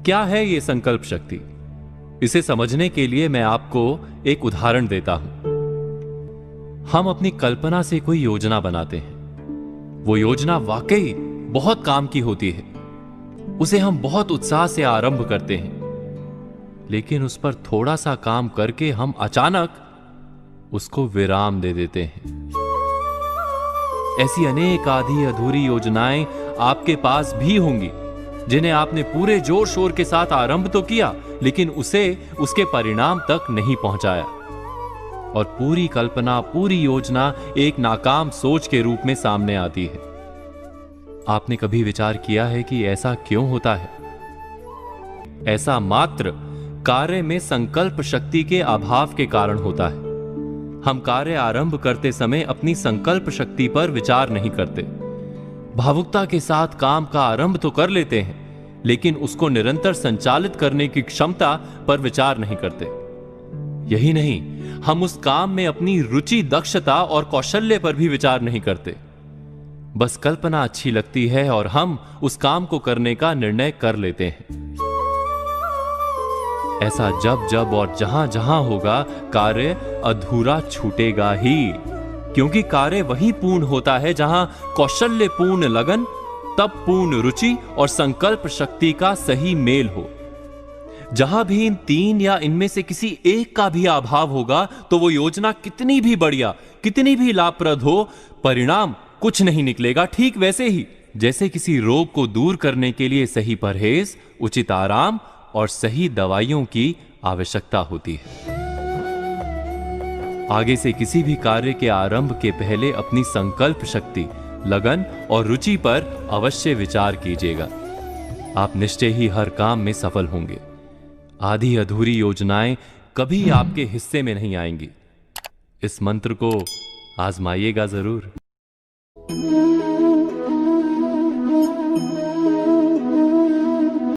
क्या है ये संकल्प शक्ति? इसे समझने के लिए मैं आपको एक उदाहरण देता हूं। हम अपनी कल्पना से कोई योजना बनाते हैं। वो योजना वाकई बहुत काम की होती है। उसे हम बहुत उत्साह से आरंभ करते हैं, लेकिन उस पर थोड़ा सा काम करके हम अचानक उसको विराम दे देते हैं। ऐसी अनेक आधी अधूरी योजनाएं आपके पास भी होंगी, जिन्हें आपने पूरे जोर शोर के साथ आरंभ तो किया, लेकिन उसे उसके परिणाम तक नहीं पहुंचाया। और पूरी कल्पना, पूरी योजना एक नाकाम सोच के रूप में सामने आती है। आपने कभी विचार किया है कि ऐसा क्यों होता है? ऐसा मात्र कार्य में संकल्प शक्ति के अभाव के कारण होता है। हम कार्य आरंभ करते समय अपनी संकल्प शक्ति पर विचार नहीं करते। भावुकता के साथ काम का आरंभ तो कर लेते हैं, लेकिन उसको निरंतर संचालित करने की क्षमता पर विचार नहीं करते। यही नहीं, हम उस काम में अपनी रुचि, दक्षता और कौशल्य पर भी विचार नहीं करते। बस कल्पना अच्छी लगती है और हम उस काम को करने का निर्णय कर लेते हैं। ऐसा जब जब और जहां जहां होगा, कार्य अधूरा छूटेगा ही, क्योंकि कार्य वही पूर्ण होता है जहां कौशल्य पूर्ण लगन, तब पूर्ण रुचि और संकल्प शक्ति का सही मेल हो। जहां भी इन तीन या इनमें से किसी एक का भी अभाव होगा, तो वो योजना कितनी भी बढ़िया, कितनी भी लाभप्रद हो, परिणाम कुछ नहीं निकलेगा। ठीक वैसे ही जैसे किसी रोग को दूर करने के लिए सही परहेज, उचित आराम और सही दवाइयों की आवश्यकता होती है। आगे से किसी भी कार्य के आरंभ के पहले अपनी संकल्प शक्ति, लगन और रुचि पर अवश्य विचार कीजिएगा। आप निश्चय ही हर काम में सफल होंगे। आधी अधूरी योजनाएं कभी आपके हिस्से में नहीं आएंगी। इस मंत्र को आजमाइएगा जरूर।